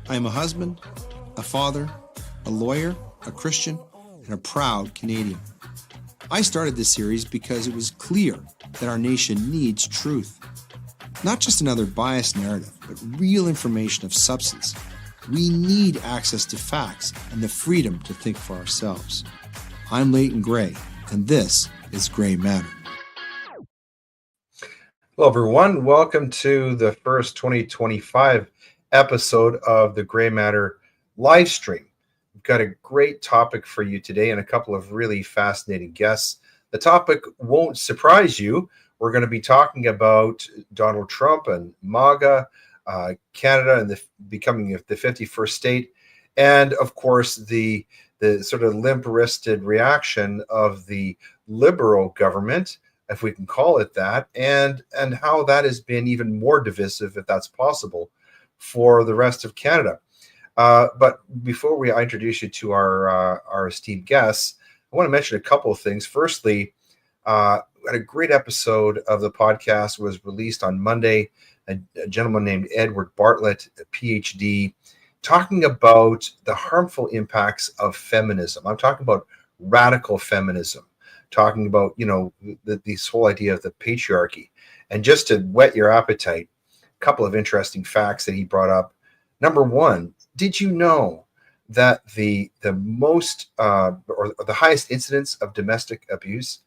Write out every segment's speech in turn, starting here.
I am a husband, a father, a lawyer, a Christian, and a proud Canadian. I started this series because it was clear that our nation needs truth. Not just another biased narrative, but real information of substance. We need access to facts and the freedom to think for ourselves. I'm Leighton Grey, and this is Grey Matter. Hello, everyone. Welcome to the first 2025 episode of the Grey Matter live stream. We've got a great topic for you today and a couple of really fascinating guests. The topic won't surprise you. We're going to be talking about Donald Trump and MAGA, Canada, and becoming the 51st state, and of course the sort of limp-wristed reaction of the Liberal government, if we can call it that, and how that has been even more divisive, if that's possible, for the rest of Canada. But before I introduce you to our esteemed guests, I want to mention a couple of things. Firstly, a great episode of the podcast was released on Monday. A gentleman named Edward Bartlett, a PhD, talking about the harmful impacts of feminism. I'm talking about radical feminism, talking about, this whole idea of the patriarchy. And just to whet your appetite, a couple of interesting facts that he brought up. Number one, did you know that the most or the highest incidence of domestic abuse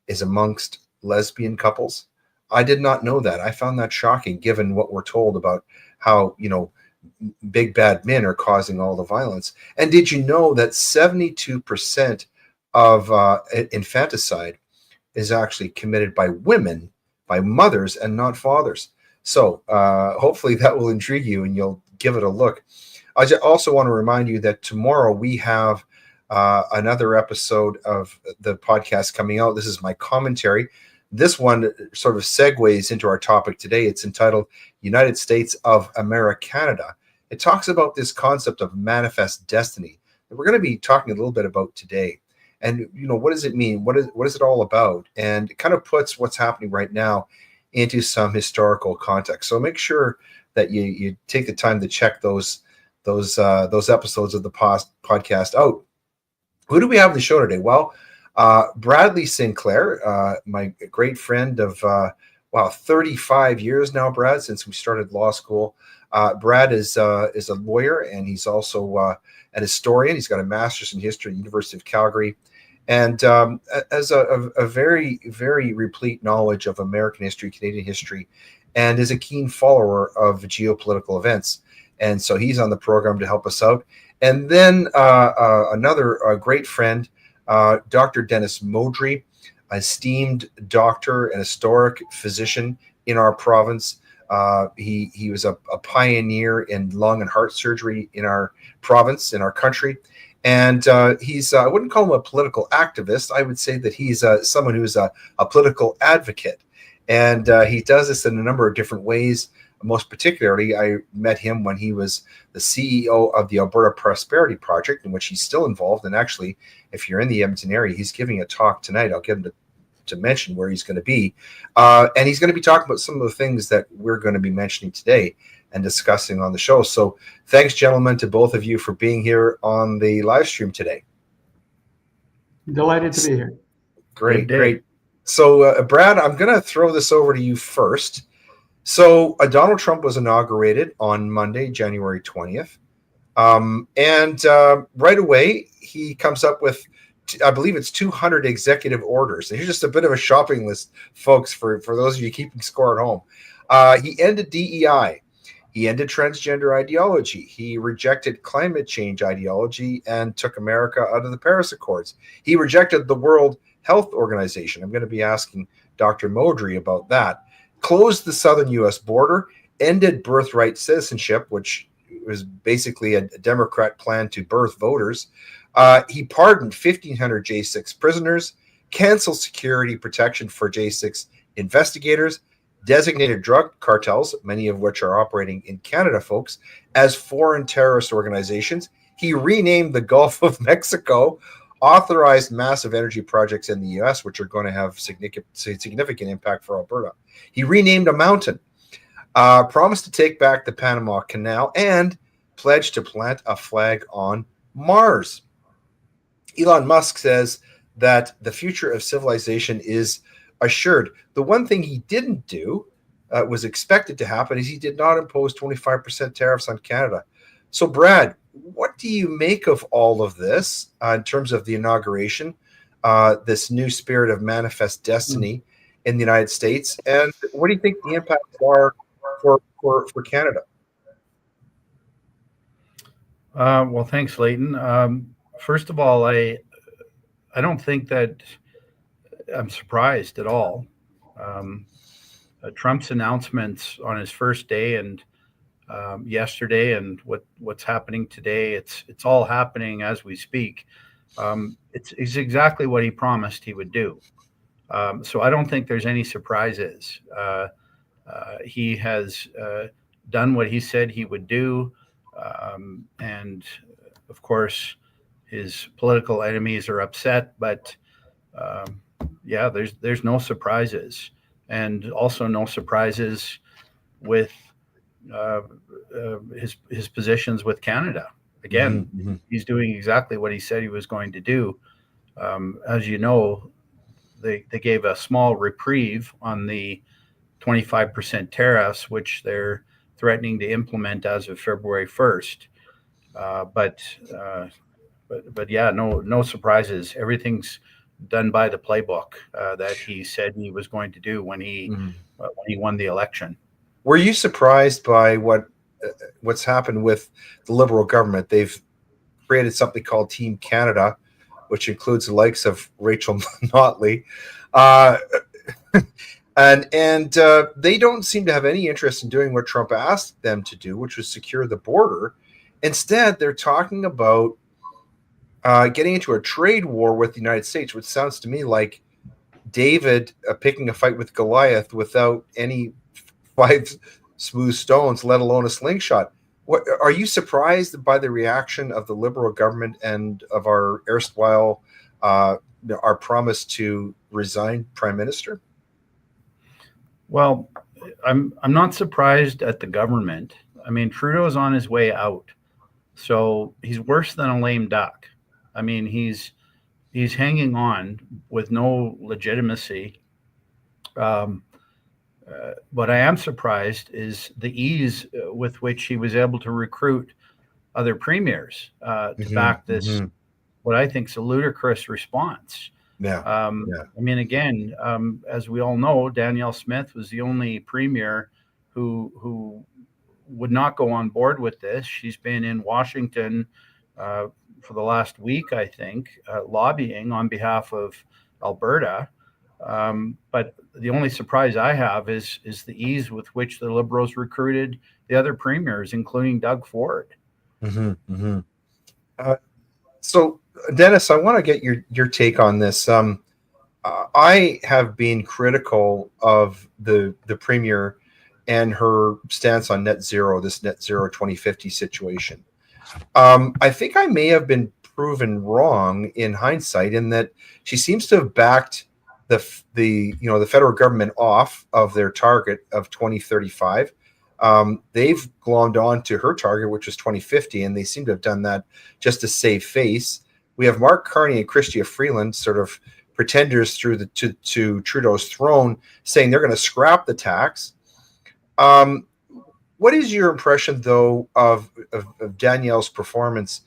is amongst lesbian couples? I did not know that. I found that shocking, given what we're told about how, big bad men are causing all the violence. And did you know that 72% of infanticide is actually committed by women, by mothers, and not fathers? So hopefully that will intrigue you and you'll give it a look. I also want to remind you that tomorrow we have another episode of the podcast coming out. This is my commentary. This one sort of segues into our topic today. It's entitled United States of America, Canada. It talks about this concept of manifest destiny that we're going to be talking a little bit about today. And, what does it mean? What is it all about? And it kind of puts what's happening right now into some historical context. So make sure that you take the time to check those episodes of the podcast out. Who do we have on the show today? Well, Bradley Sinclair, my great friend of 35 years now, Brad, since we started law school. Brad is a lawyer, and he's also an historian. He's got a master's in history at the University of Calgary, and has a very, very replete knowledge of American history, Canadian history, and is a keen follower of geopolitical events. And so he's on the program to help us out. And then another great friend, Dr. Dennis Modry, esteemed doctor and historic physician in our province. He was a pioneer in lung and heart surgery in our province, in our country. And he's, I wouldn't call him a political activist. I would say that he's someone who's a political advocate. And he does this in a number of different ways. Most particularly, I met him when he was the CEO of the Alberta Prosperity Project, in which he's still involved. And actually, if you're in the Edmonton area, he's giving a talk tonight. I'll get him to mention where he's going to be. And he's going to be talking about some of the things that we're going to be mentioning today and discussing on the show. So thanks, gentlemen, to both of you for being here on the live stream today. Delighted to be here. Great. So, Brad, I'm going to throw this over to you first. So Donald Trump was inaugurated on Monday, January 20th. And right away, he comes up with, I believe it's 200 executive orders. And here's just a bit of a shopping list, folks, for those of you keeping score at home. He ended DEI. He ended transgender ideology. He rejected climate change ideology and took America out of the Paris Accords. He rejected the World Health Organization. I'm going to be asking Dr. Modry about that. Closed the southern U.S. border, ended birthright citizenship, which was basically a Democrat plan to birth voters. He pardoned 1,500 J6 prisoners, canceled security protection for J6 investigators, designated drug cartels, many of which are operating in Canada, folks, as foreign terrorist organizations. He renamed the Gulf of Mexico, authorized massive energy projects in the U.S., which are going to have significant impact for Alberta. He renamed a mountain, promised to take back the Panama Canal, and pledged to plant a flag on Mars. Elon Musk says that the future of civilization is assured. The one thing he didn't do, was expected to happen, is he did not impose 25% tariffs on Canada. So, Brad, what do you make of all of this in terms of the inauguration, this new spirit of manifest destiny in the United States? And what do you think the impacts are for Canada? Well, thanks, Leighton. First of all, I don't think that I'm surprised at all. Trump's announcements on his first day and yesterday, and what's happening today, it's all happening as we speak. It's exactly what he promised he would do. So I don't think there's any surprises. He has done what he said he would do, and of course, his political enemies are upset. But yeah, there's no surprises, and also no surprises with his positions with Canada. Again, he's doing exactly what he said he was going to do. As you know, they gave a small reprieve on the 25% tariffs, which they're threatening to implement as of February 1st. But yeah, no surprises. Everything's done by the playbook that he said he was going to do when he won the election. Were you surprised by what's happened with the Liberal government? They've created something called Team Canada, which includes the likes of Rachel Notley, and they don't seem to have any interest in doing what Trump asked them to do, which was secure the border. Instead, they're talking about getting into a trade war with the United States, which sounds to me like David picking a fight with Goliath without any 5 smooth stones, let alone a slingshot. What are you surprised by the reaction of the Liberal government and of our erstwhile our promise to resign Prime Minister? Well, I'm not surprised at the government. I mean, Trudeau's on his way out, so he's worse than a lame duck. I mean, he's hanging on with no legitimacy. What I am surprised is the ease with which he was able to recruit other premiers to back this, what I think is a ludicrous response. I mean, again, as we all know, Danielle Smith was the only premier who would not go on board with this. She's been in Washington for the last week, I think, lobbying on behalf of Alberta. But the only surprise I have is the ease with which the Liberals recruited the other premiers, including Doug Ford. So, Dennis, I want to get your take on this. I have been critical of the premier and her stance on net zero, this net zero 2050 situation. I think I may have been proven wrong in hindsight, in that she seems to have backed the federal government off of their target of 2035. They've glommed on to her target, which was 2050, and they seem to have done that just to save face. We have Mark Carney and Chrystia Freeland, sort of pretenders through to Trudeau's throne, saying they're going to scrap the tax. What is your impression, though, of Danielle's performance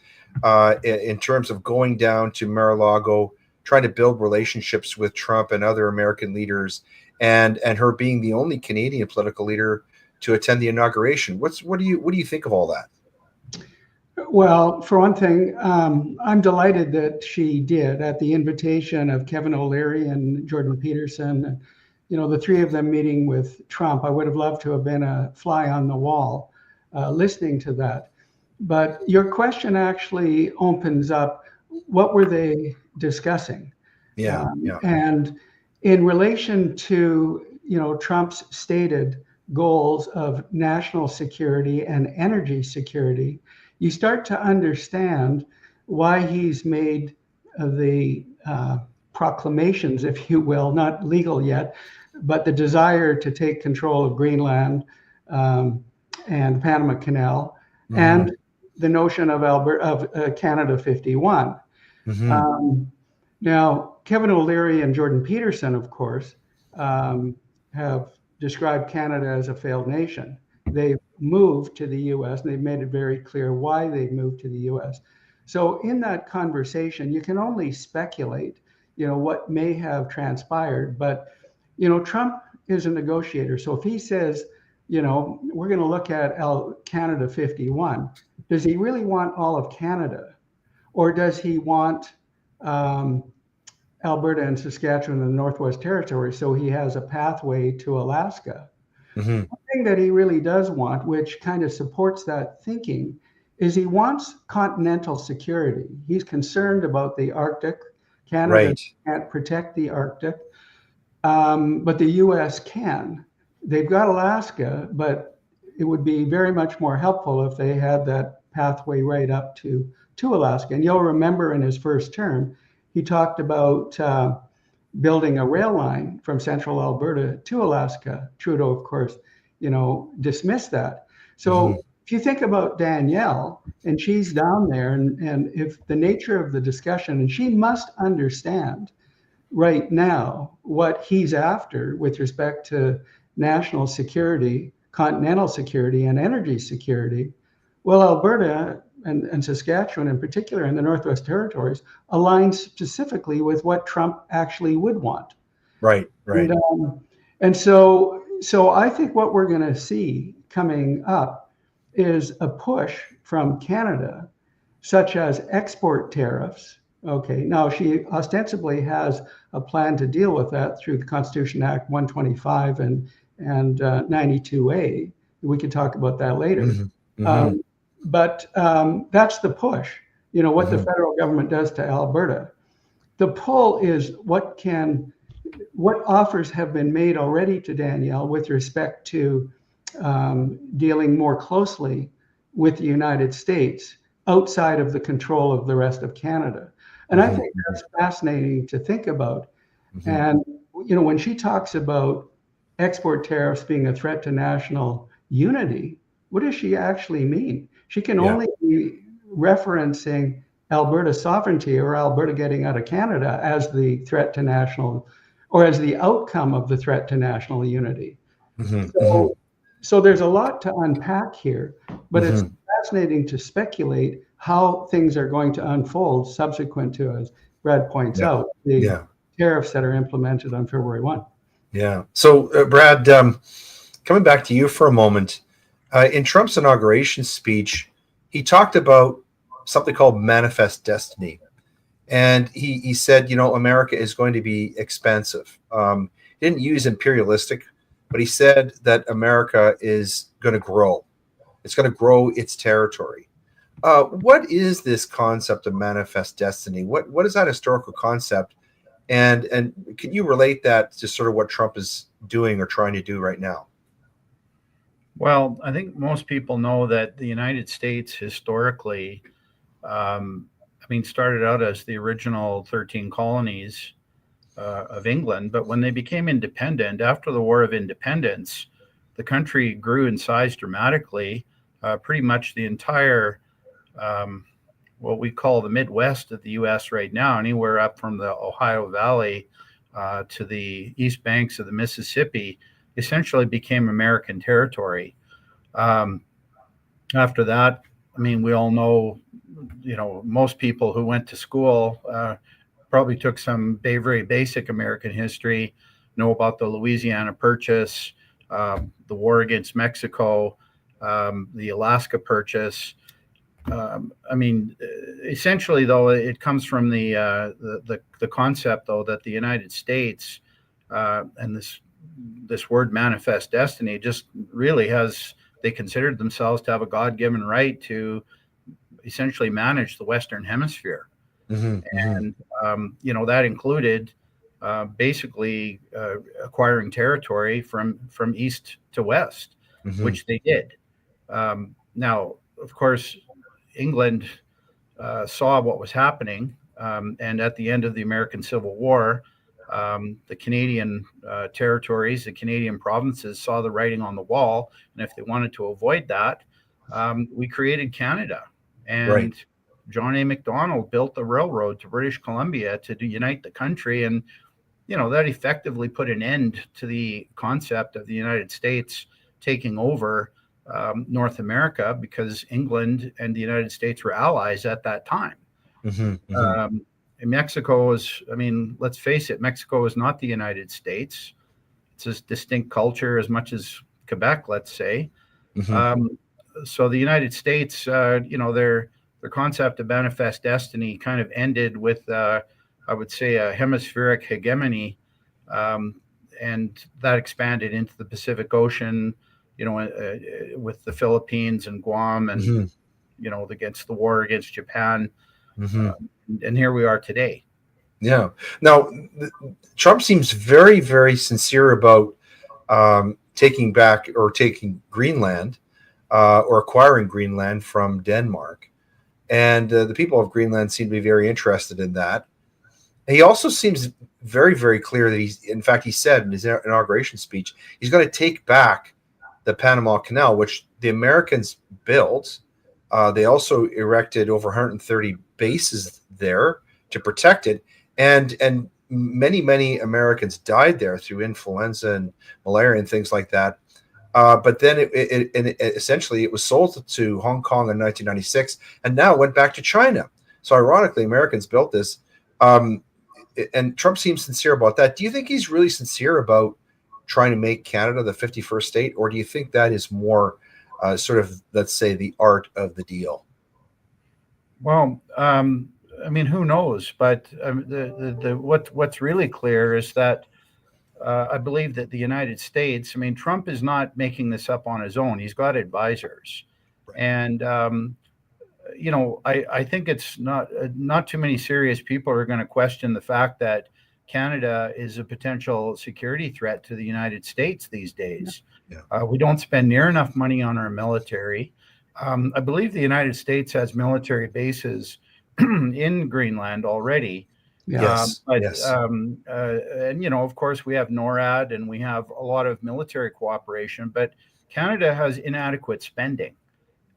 in terms of going down to Mar-a-Lago, trying to build relationships with Trump and other American leaders, and her being the only Canadian political leader to attend the inauguration? What do you think of all that? Well, for one thing, I'm delighted that she did, at the invitation of Kevin O'Leary and Jordan Peterson. The three of them meeting with Trump. I would have loved to have been a fly on the wall listening to that. But your question actually opens up, what were they discussing? And in relation to, Trump's stated goals of national security and energy security, you start to understand why he's made the proclamations, if you will, not legal yet, but the desire to take control of Greenland and Panama Canal, and the notion of Canada 51. Now, Kevin O'Leary and Jordan Peterson, of course, have described Canada as a failed nation. They've moved to the U.S. and they've made it very clear why they've moved to the U.S. So in that conversation, you can only speculate, what may have transpired. But, Trump is a negotiator. So if he says, we're going to look at Canada 51, does he really want all of Canada? Or does he want Alberta and Saskatchewan and the Northwest Territories so he has a pathway to Alaska? One thing that he really does want, which kind of supports that thinking, is he wants continental security. He's concerned about the Arctic. Canada can't protect the Arctic, but the U.S. can. They've got Alaska, but it would be very much more helpful if they had that pathway right up to Alaska. And you'll remember in his first term, he talked about building a rail line from central Alberta to Alaska. Trudeau, of course, dismissed that. So if you think about Danielle, and she's down there, and if the nature of the discussion, and she must understand right now what he's after with respect to national security, continental security, and energy security. Well, Alberta and Saskatchewan in particular, and the Northwest Territories, align specifically with what Trump actually would want. Right. And so I think what we're going to see coming up is a push from Canada, such as export tariffs. Okay, now she ostensibly has a plan to deal with that through the Constitution Act 125 and 92A. We could talk about that later. But that's the push, what the federal government does to Alberta. The pull is what offers have been made already to Danielle with respect to dealing more closely with the United States outside of the control of the rest of Canada. And I think that's fascinating to think about. And, when she talks about export tariffs being a threat to national unity, what does she actually mean? She can only be referencing Alberta's sovereignty or Alberta getting out of Canada as the threat to national, or as the outcome of the threat to national unity. So there's a lot to unpack here, but it's fascinating to speculate how things are going to unfold subsequent to, as Brad points out, the tariffs that are implemented on February 1. Yeah. So, Brad, coming back to you for a moment, in Trump's inauguration speech, he talked about something called manifest destiny. And he said, America is going to be expansive. He didn't use imperialistic, but he said that America is going to grow. It's going to grow its territory. What is this concept of manifest destiny? What is that historical concept? And can you relate that to sort of what Trump is doing or trying to do right now? Well, I think most people know that the United States historically, started out as the original 13 colonies of England. But when they became independent, after the War of Independence, the country grew in size dramatically. Pretty much the entire, what we call the Midwest of the U.S. right now, anywhere up from the Ohio Valley to the east banks of the Mississippi, essentially became American territory. After that, we all know, most people who went to school probably took some very basic American history, know about the Louisiana Purchase, the war against Mexico, the Alaska Purchase. Essentially, though, it comes from the concept, though, that the United States and this word manifest destiny just really they considered themselves to have a God-given right to essentially manage the Western Hemisphere. And, that included basically acquiring territory from east to west, which they did. Now, of course, England saw what was happening. And at the end of the American Civil War, the Canadian territories, the Canadian provinces saw the writing on the wall. And if they wanted to avoid that, we created Canada. And John A. Macdonald built the railroad to British Columbia to unite the country. And, that effectively put an end to the concept of the United States taking over North America, because England and the United States were allies at that time. Mexico is, let's face it, Mexico is not the United States. It's a distinct culture as much as Quebec, let's say. So the United States, their concept of manifest destiny kind of ended with, I would say, a hemispheric hegemony, and that expanded into the Pacific Ocean, with the Philippines and Guam, and against the war against Japan, and here we are today. Yeah. Now, Trump seems very, very sincere about taking back or taking Greenland, or acquiring Greenland from Denmark. And the people of Greenland seem to be very interested in that. He also seems very, very clear that he said in his inauguration speech, he's going to take back the Panama Canal, which the Americans built. They also erected over 130 bases there to protect it. And many, many Americans died there through influenza and malaria and things like that. But then essentially it was sold to Hong Kong in 1996, and now it went back to China. So ironically, Americans built this. And Trump seems sincere about that. Do you think he's really sincere about trying to make Canada the 51st state, or do you think that is more sort of, let's say, the art of the deal? Well, who knows? But what's really clear is that I believe that the United States, Trump is not making this up on his own. He's got advisors. And, I think it's not too many serious people are going to question the fact that Canada is a potential security threat to the United States these days. We don't spend near enough money on our military. I believe the United States has military bases in Greenland already. Yes. And of course we have NORAD and we have a lot of military cooperation, but Canada has inadequate spending.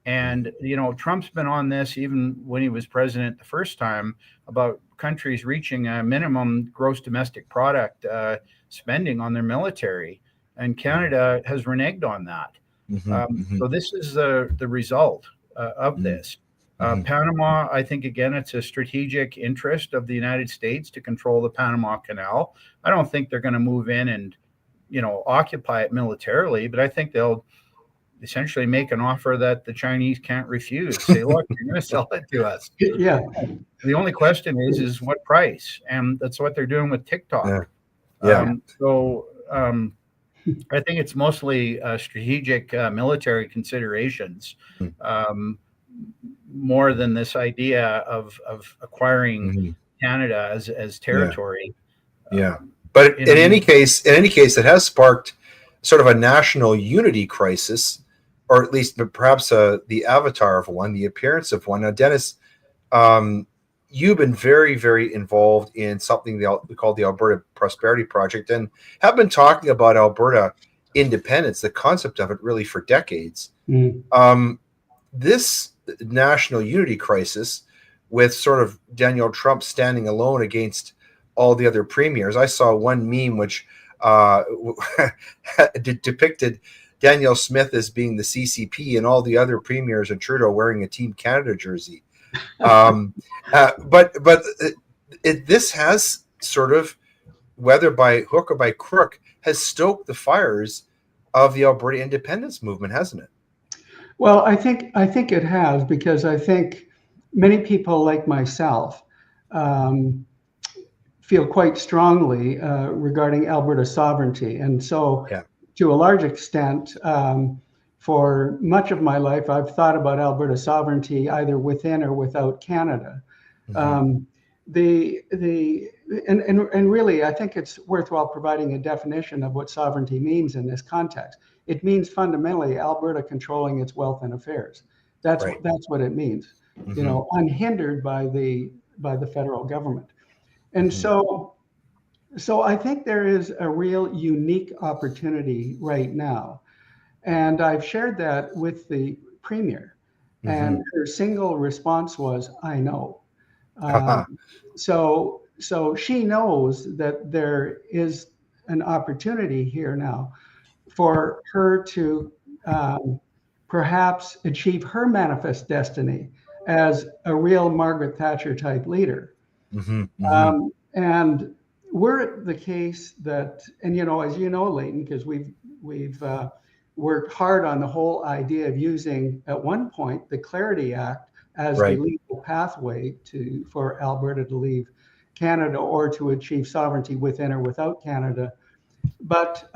And, Trump's been on this even when he was president the first time about countries reaching a minimum gross domestic product spending on their military. And Canada has reneged on that. So this is the result of this. Panama, I think, again, it's a strategic interest of the United States to control the Panama Canal. I don't think they're going to move in and, occupy it militarily, but I think they'll essentially make an offer that the Chinese can't refuse. Say, look, you're going to sell it to us. Yeah. The only question is what price? And that's what they're doing with TikTok. I think it's mostly strategic military considerations, more than this idea of acquiring Canada as territory. But in any case, it has sparked sort of a national unity crisis, or at least perhaps the avatar of one, the appearance of one. Now, Dennis, you've been very, very involved in something we call the Alberta Prosperity Project, and have been talking about Alberta independence, the concept of it, really for decades. This national unity crisis, with sort of Daniel Trump standing alone against all the other premiers. I saw one meme which depicted Danielle Smith as being the CCP and all the other premiers and Trudeau wearing a Team Canada jersey. But this has sort of, whether by hook or by crook, has stoked the fires of the Alberta independence movement, hasn't it? Well, I think it has, because I think many people like myself feel quite strongly regarding Alberta sovereignty. And so to a large extent, for much of my life, I've thought about Alberta sovereignty either within or without Canada. And really, I think it's worthwhile providing a definition of what sovereignty means in this context. It means fundamentally Alberta controlling its wealth and affairs. That's what it means. Unhindered by the federal government. And so I think there is a real unique opportunity right now. And I've shared that with the Premier. And her single response was, "I know." Haha. So she knows that there is an opportunity here now for her to perhaps achieve her manifest destiny as a real Margaret Thatcher type leader. And we're at the case that, and as you know, Leighton, because we've worked hard on the whole idea of using at one point the Clarity Act as the legal pathway for Alberta to leave Canada or to achieve sovereignty within or without Canada. But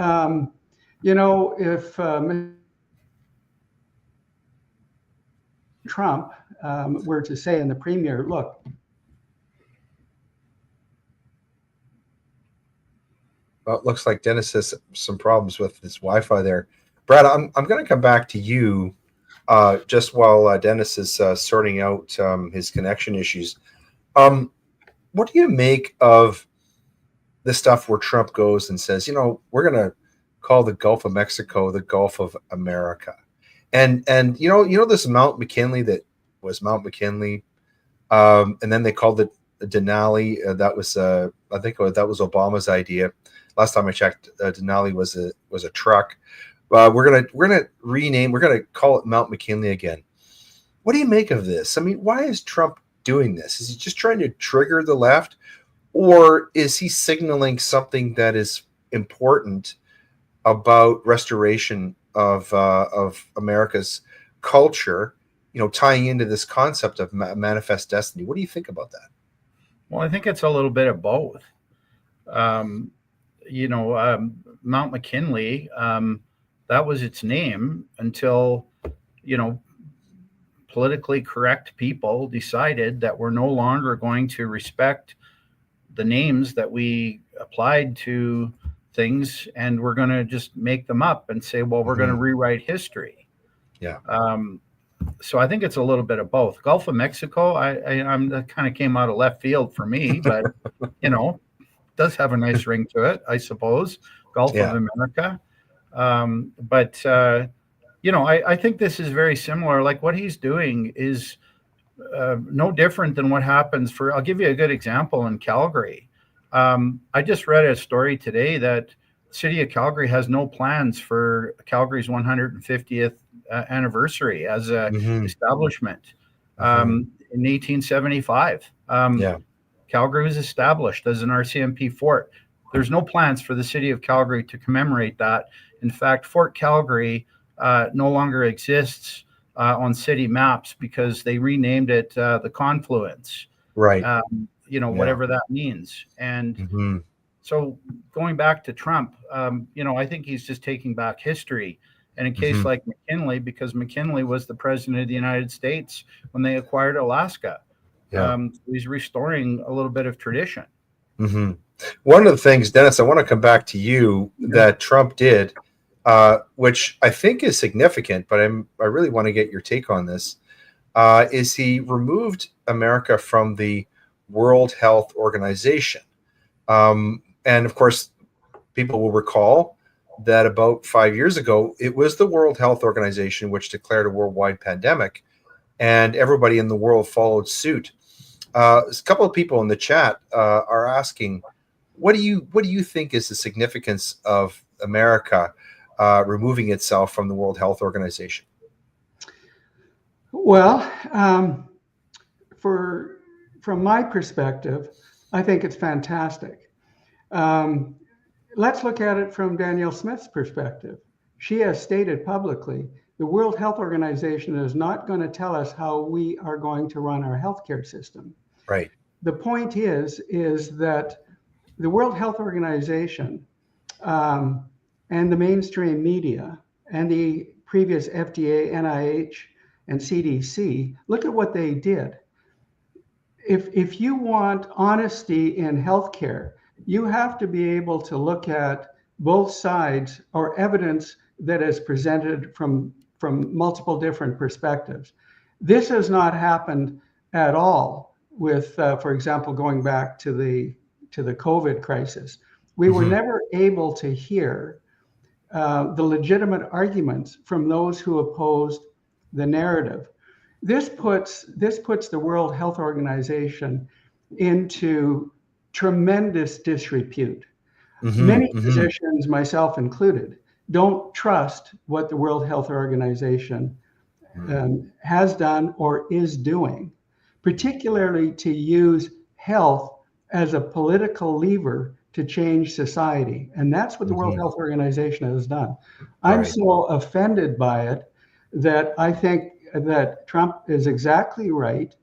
if Trump were to say, and the premier, look, Well, it looks like Dennis has some problems with his Wi-Fi there. Brad, I'm going to come back to you just while Dennis is sorting out his connection issues. What do you make of the stuff where Trump goes and says, we're going to call the Gulf of Mexico the Gulf of America, and this Mount McKinley that was Mount McKinley, and then they called it Denali. That was I think that was Obama's idea. Last time I checked, Denali was a truck. We're gonna rename. We're gonna call it Mount McKinley again. What do you make of this? I mean, why is Trump doing this? Is he just trying to trigger the left, or is he signaling something that is important about restoration of America's culture? Tying into this concept of manifest destiny. What do you think about that? Well, I think it's a little bit of both. Mount McKinley, that was its name until, politically correct people decided that we're no longer going to respect the names that we applied to things, and we're going to just make them up and say, well, we're going to rewrite history. Yeah. So I think it's a little bit of both. Gulf of Mexico, I'm that kind of came out of left field for me, but does have a nice ring to it, I suppose. Gulf of America. I think this is very similar. Like what he's doing is no different than what happens I'll give you a good example in Calgary. I just read a story today that the city of Calgary has no plans for Calgary's 150th anniversary as an establishment. In 1875, Calgary was established as an RCMP fort. There's no plans for the city of Calgary to commemorate that. In fact, Fort Calgary no longer exists on city maps because they renamed it the Confluence. Right. Whatever that means. And so going back to Trump, I think he's just taking back history. And in a case like McKinley, because McKinley was the president of the United States when they acquired Alaska, he's restoring a little bit of tradition. One of the things, Dennis, I want to come back to you that Trump did, which I think is significant, but I really want to get your take on this, is he removed America from the World Health Organization. And of course, people will recall that about 5 years ago, it was the World Health Organization which declared a worldwide pandemic, and everybody in the world followed suit. A couple of people in the chat are asking, what do you think is the significance of America removing itself from the World Health Organization? Well, from my perspective, I think it's fantastic. Let's look at it from Danielle Smith's perspective. She has stated publicly, the World Health Organization is not going to tell us how we are going to run our healthcare system. Right. The point is that the World Health Organization and the mainstream media and the previous FDA, NIH, and CDC, look at what they did. If you want honesty in healthcare, you have to be able to look at both sides or evidence that is presented from multiple different perspectives. This has not happened at all with, for example, going back to the COVID crisis. We were never able to hear the legitimate arguments from those who opposed the narrative. this puts the World Health Organization into tremendous disrepute. Many physicians, myself included, don't trust what the World Health Organization has done or is doing, particularly to use health as a political lever to change society. And that's what the World Health Organization has done. I'm so offended by it that I think that Trump is exactly right.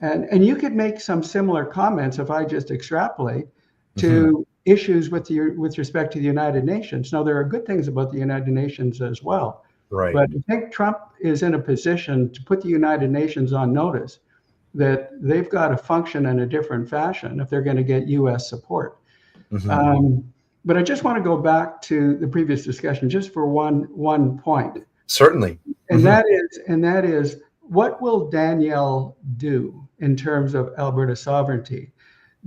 And you could make some similar comments if I just extrapolate to issues with respect to the United Nations. Now, there are good things about the United Nations as well. Right. But I think Trump is in a position to put the United Nations on notice that they've got to function in a different fashion if they're going to get U.S. support. But I just want to go back to the previous discussion just for one point. Certainly. And that is, what will Danielle do in terms of Alberta sovereignty?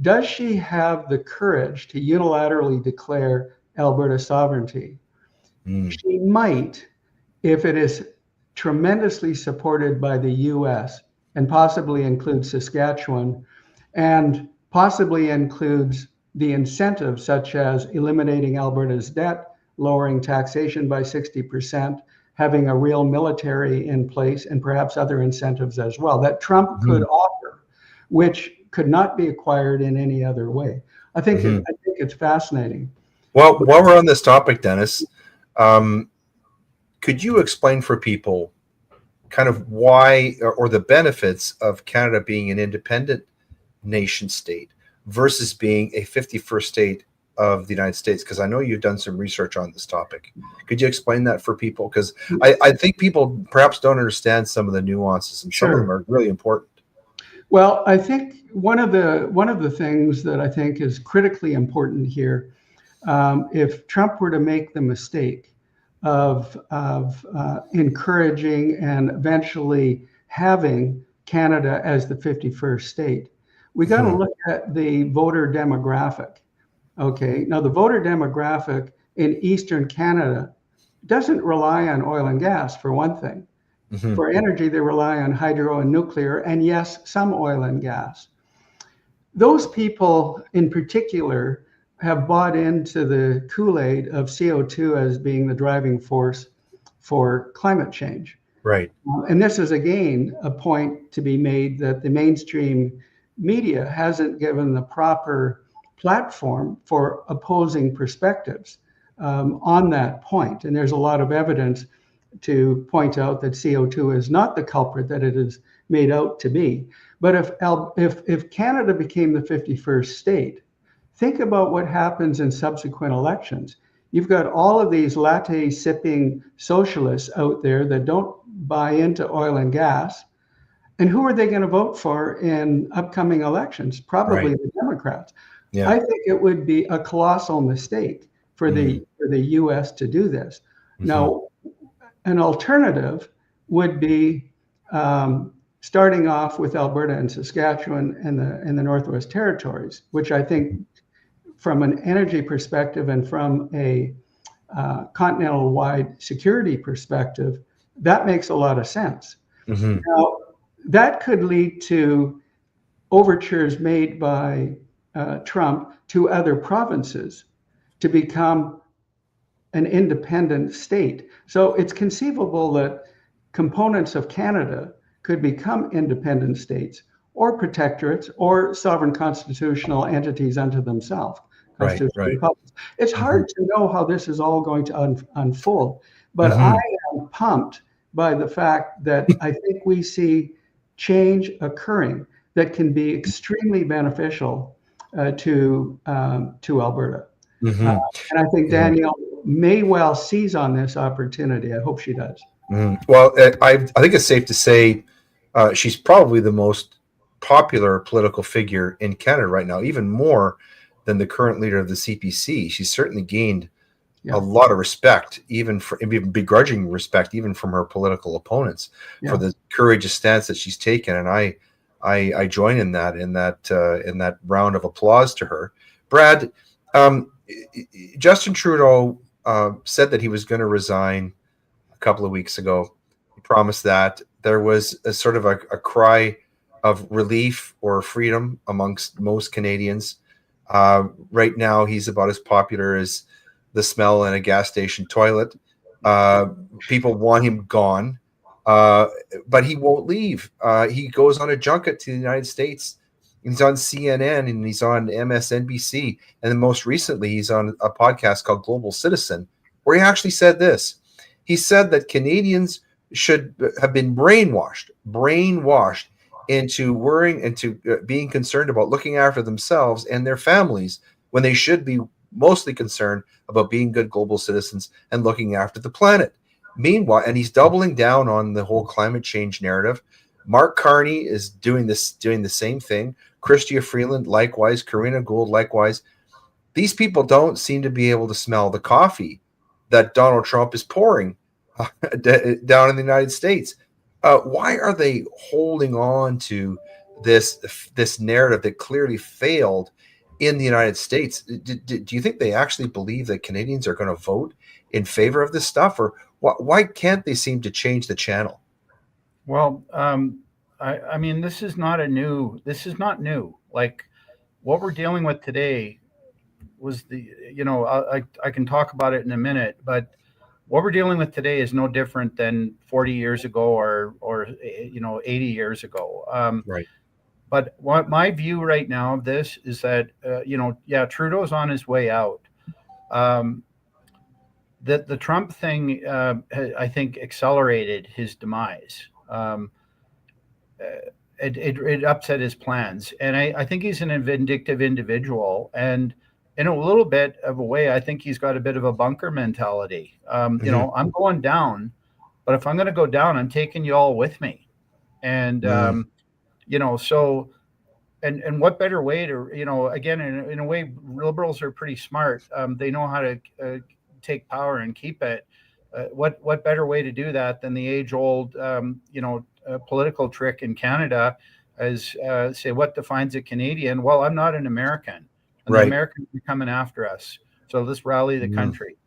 Does she have the courage to unilaterally declare Alberta sovereignty? She might, if it is tremendously supported by the U.S. and possibly includes Saskatchewan and possibly includes the incentives such as eliminating Alberta's debt, lowering taxation by 60%, having a real military in place, and perhaps other incentives as well that Trump could offer, which could not be acquired in any other way. I think it's fascinating. Well, while we're on this topic, Dennis, could you explain for people kind of why or the benefits of Canada being an independent nation state versus being a 51st state of the United States? Because I know you've done some research on this topic. Could you explain that for people? Because I think people perhaps don't understand some of the nuances, and some of them are really important. Well, I think one of the things that I think is critically important here, if Trump were to make the mistake of encouraging and eventually having Canada as the 51st state, we got to look at the voter demographic. Okay, now the voter demographic in Eastern Canada doesn't rely on oil and gas, for one thing. For energy, they rely on hydro and nuclear, and yes, some oil and gas. Those people in particular have bought into the Kool-Aid of CO2 as being the driving force for climate change. Right. And this is, again, a point to be made that the mainstream media hasn't given the proper platform for opposing perspectives on that point. And there's a lot of evidence to point out that CO2 is not the culprit that it is made out to be. But if Canada became the 51st state, think about what happens in subsequent elections. You've got all of these latte sipping socialists out there that don't buy into oil and gas. And who are they going to vote for in upcoming elections? Probably the Democrats. Yeah. I think it would be a colossal mistake for the U.S. to do this. Now, an alternative would be starting off with Alberta and Saskatchewan and the Northwest Territories, which I think, from an energy perspective and from a continental-wide security perspective, that makes a lot of sense. Now, that could lead to overtures made by Trump to other provinces to become an independent state. So it's conceivable that components of Canada could become independent states or protectorates or sovereign constitutional entities unto themselves. Right. It's hard to know how this is all going to unfold, but I am pumped by the fact that I think we see change occurring that can be extremely beneficial to Alberta. And I think Danielle may well seize on this opportunity. I hope she does. Well, I think it's safe to say she's probably the most popular political figure in Canada right now, even more than the current leader of the CPC. She's certainly gained a lot of respect, even begrudging respect, even from her political opponents for the courageous stance that she's taken. And I join in that round of applause to her. Brad, Justin Trudeau said that he was going to resign a couple of weeks ago. He promised that. there was a sort of a cry of relief or freedom amongst most Canadians. Right now, he's about as popular as the smell in a gas station toilet. People want him gone, but he won't leave. He goes on a junket to the United States. He's on CNN and he's on MSNBC. And then most recently, he's on a podcast called Global Citizen, where he actually said this. He said that Canadians should have been brainwashed into worrying, into being concerned about looking after themselves and their families when they should be mostly concerned about being good global citizens and looking after the planet. Meanwhile, and he's doubling down on the whole climate change narrative. Mark Carney is doing the same thing. Chrystia Freeland, likewise. Karina Gould, likewise. These people don't seem to be able to smell the coffee that Donald Trump is pouring down in the United States. Why are they holding on to this narrative that clearly failed in the United States? Do you think they actually believe that Canadians are going to vote in favor of this stuff, or why can't they seem to change the channel? Well, I mean, this is not new. Like what we're dealing with today was I can talk about it in a minute, but what we're dealing with today is no different than 40 years ago or 80 years ago. Right. But what my view right now of this is that, Trudeau's on his way out. The Trump thing, I think, accelerated his demise. It upset his plans. And I think he's a vindictive individual. And in a little bit of a way, I think he's got a bit of a bunker mentality. I'm going down, but if I'm going to go down, I'm taking you all with me. And, so, and what better way to, again, in a way, liberals are pretty smart. They know how to take power and keep it. What better way to do that than the age-old, political trick in Canada is say, what defines a Canadian? Well, I'm not an American. And right. The Americans are coming after us. So let's rally the country.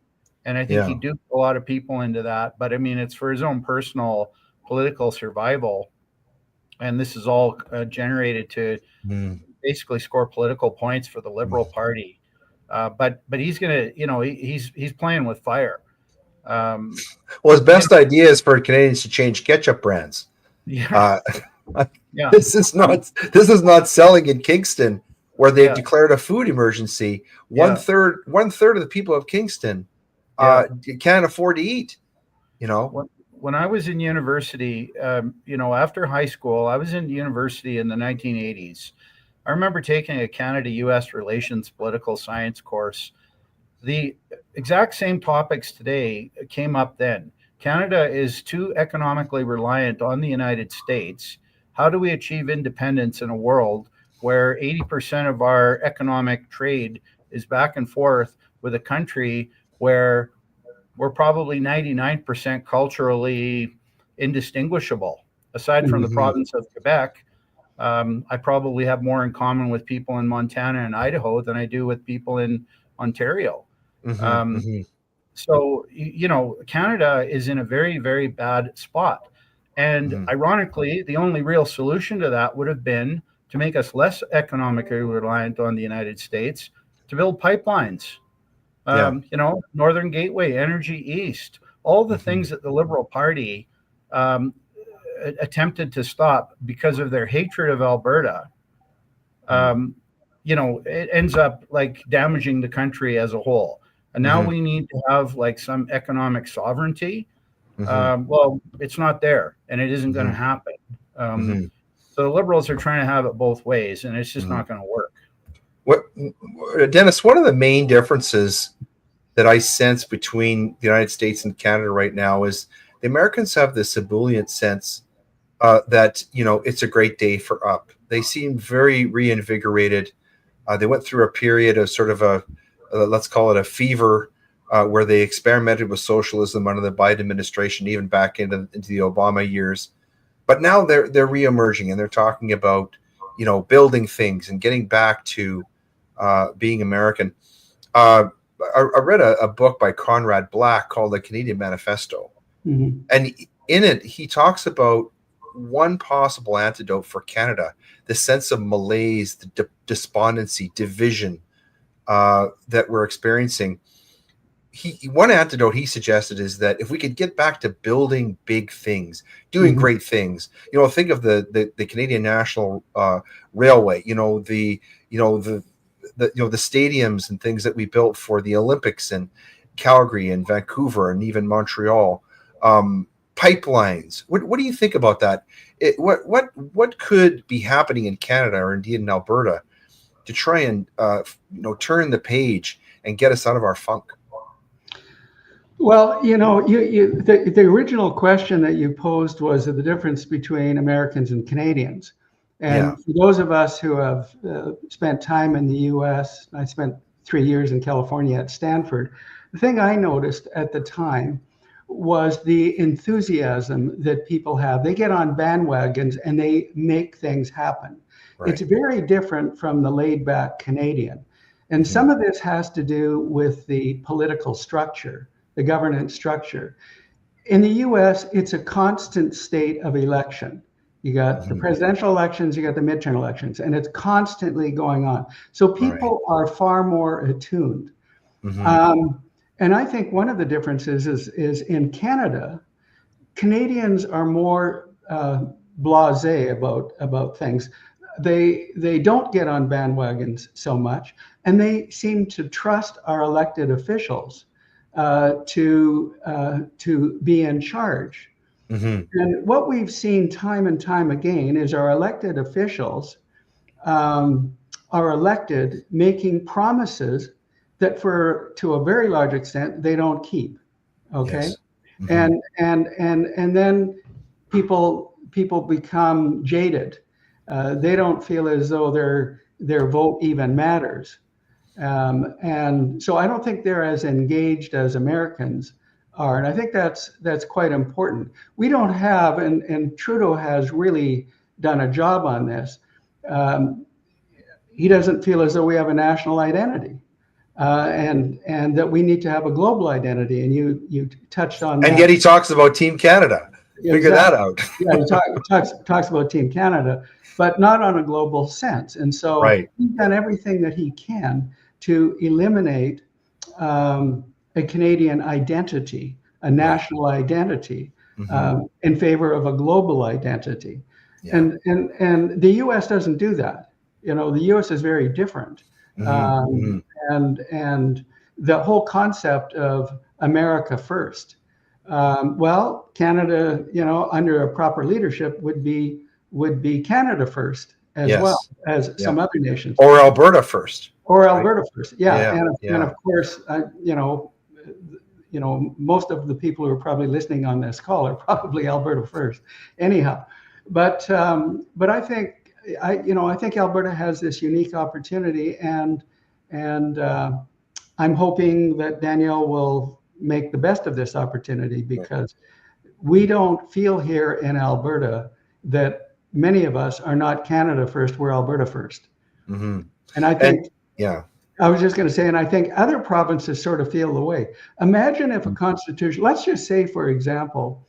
And I think he duped a lot of people into that. But I mean, it's for his own personal political survival. And this is all generated to basically score political points for the Liberal Party. But he's going to, he's playing with fire. Well, his best idea is for Canadians to change ketchup brands. Yeah. Yeah. This is not selling in Kingston, where they've declared a food emergency. One third of the people of Kingston can't afford to eat. When I was in university, after high school, I was in university in the 1980s. I remember taking a Canada-U.S. relations political science course. The exact same topics today came up then. Canada is too economically reliant on the United States. How do we achieve independence in a world where 80% of our economic trade is back and forth with a country where we're probably 99% culturally indistinguishable, aside from the province of Quebec? I probably have more in common with people in Montana and Idaho than I do with people in Ontario. So, Canada is in a very, very bad spot. And ironically, the only real solution to that would have been to make us less economically reliant on the United States, to build pipelines, Northern Gateway, Energy East, all the things that the Liberal Party attempted to stop because of their hatred of Alberta. It ends up like damaging the country as a whole. And now we need to have like some economic sovereignty. Well, it's not there, and it isn't going to happen. So the Liberals are trying to have it both ways, and it's just not going to work. Dennis, one of the main differences that I sense between the United States and Canada right now is the Americans have this ebullient sense that, it's a great day for up. They seem very reinvigorated. They went through a period of sort of let's call it a fever, where they experimented with socialism under the Biden administration, even back into the Obama years. But now they're reemerging, and they're talking about, building things and getting back to being American. I read a book by Conrad Black called The Canadian Manifesto. And in it, he talks about one possible antidote for Canada, the sense of malaise, the despondency, division that we're experiencing. One antidote he suggested is that if we could get back to building big things, doing great things, think of the Canadian National Railway, the stadiums and things that we built for the Olympics in Calgary and Vancouver and even Montreal, pipelines. What do you think about that? What could be happening in Canada or indeed in Alberta to try and turn the page and get us out of our funk? Well, the original question that you posed was the difference between Americans and Canadians. And for those of us who have spent time in the U.S., I spent 3 years in California at Stanford. The thing I noticed at the time was the enthusiasm that people have. They get on bandwagons and they make things happen. Right. It's very different from the laid-back Canadian. And some of this has to do with the political structure, the governance structure. In the US, it's a constant state of election. You got the presidential elections, you got the midterm elections, and it's constantly going on. So people are far more attuned. And I think one of the differences is in Canada, Canadians are more blasé about things. They don't get on bandwagons so much, and they seem to trust our elected officials to be in charge. And what we've seen time and time again is our elected officials are elected making promises that to a very large extent, they don't keep. Okay. Yes. And then people become jaded. They don't feel as though their vote even matters. And so I don't think they're as engaged as Americans are. And I think that's quite important. We don't have, and Trudeau has really done a job on this. He doesn't feel as though we have a national identity. And that we need to have a global identity, and you touched on that. And yet he talks about Team Canada. Figure that out. Yeah, he talks about Team Canada, but not on a global sense. And so he's done everything that he can to eliminate a Canadian identity, a national identity, in favor of a global identity. Yeah. And the U.S. doesn't do that. The U.S. is very different. And the whole concept of America first. Canada, under a proper leadership would be Canada first as well as some other nations. Or Alberta first. Or Alberta first. Yeah. And of course, most of the people who are probably listening on this call are probably Alberta first. Anyhow, but I think Alberta has this unique opportunity, and I'm hoping that Danielle will make the best of this opportunity, because we don't feel here in Alberta that many of us are not Canada first, we're Alberta first. And I think, I was just going to say, and I think other provinces sort of feel the way. Imagine if a constitution, let's just say, for example,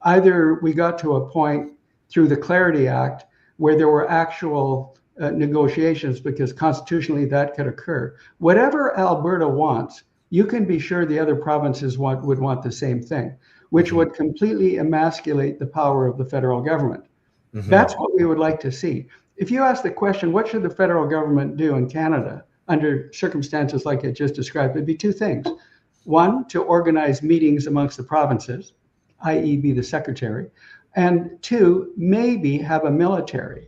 either we got to a point through the Clarity Act where there were actual negotiations, because constitutionally that could occur. Whatever Alberta wants, you can be sure the other provinces would want the same thing, which would completely emasculate the power of the federal government. That's what we would like to see. If you ask the question, what should the federal government do in Canada under circumstances like I just described, it'd be two things. One, to organize meetings amongst the provinces, i.e. be the secretary. And two, maybe have a military.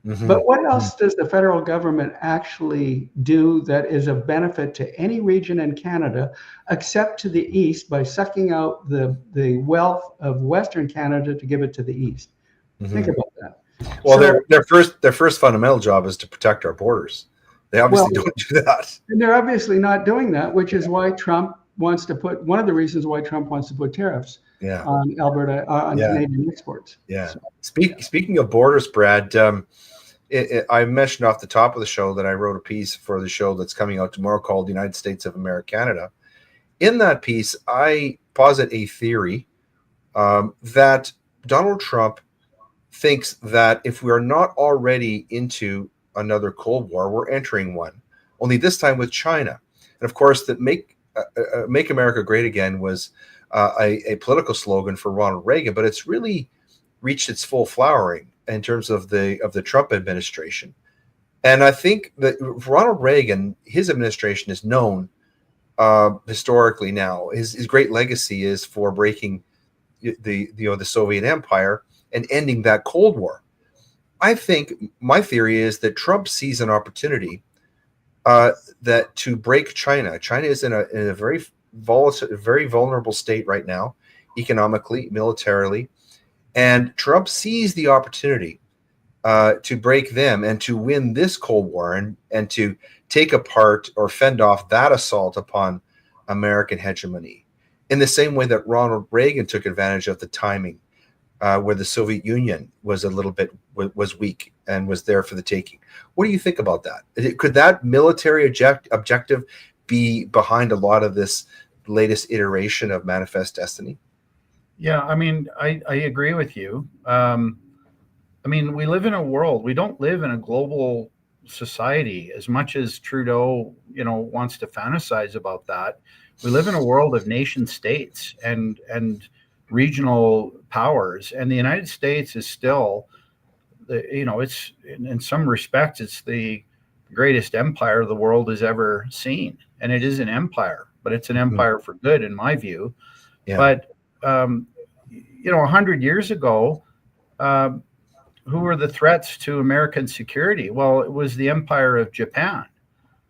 But what else does the federal government actually do that is of benefit to any region in Canada, except to the east, by sucking out the wealth of Western Canada to give it to the east? Think about that. Well, so, their first fundamental job is to protect our borders. They obviously don't do that. And they're obviously not doing that, which is why Trump wants to put, one of the reasons why Trump wants to put tariffs on Alberta, on Canadian exports. So. Speaking of borders, Brad, I mentioned off the top of the show that I wrote a piece for the show that's coming out tomorrow called "The United States of America, Canada." In that piece, I posit a theory that Donald Trump thinks that if we are not already into another Cold War, we're entering one, only this time with China. And of course, that Make America Great Again was a political slogan for Ronald Reagan, but it's really reached its full flowering in terms of the Trump administration. And I think that Ronald Reagan, his administration is known historically now. His great legacy is for breaking the Soviet Empire and ending that Cold War. I think my theory is that Trump sees an opportunity that to break China. China is in a very vulnerable state right now, economically, militarily, and Trump sees the opportunity to break them and to win this Cold War and to take apart or fend off that assault upon American hegemony. In the same way that Ronald Reagan took advantage of the timing, where the Soviet Union was a little bit was weak and was there for the taking. What do you think about that? Could that military objective be behind a lot of this latest iteration of Manifest Destiny? Yeah, I mean, I agree with you. I mean, we live in a world, we don't live in a global society as much as Trudeau, wants to fantasize about that. We live in a world of nation states and regional powers, and the United States is still, it's in some respects, it's the greatest empire the world has ever seen, and it is an empire, but it's an empire for good, in my view. Yeah. But 100 years ago, who were the threats to American security? Well, it was the Empire of Japan.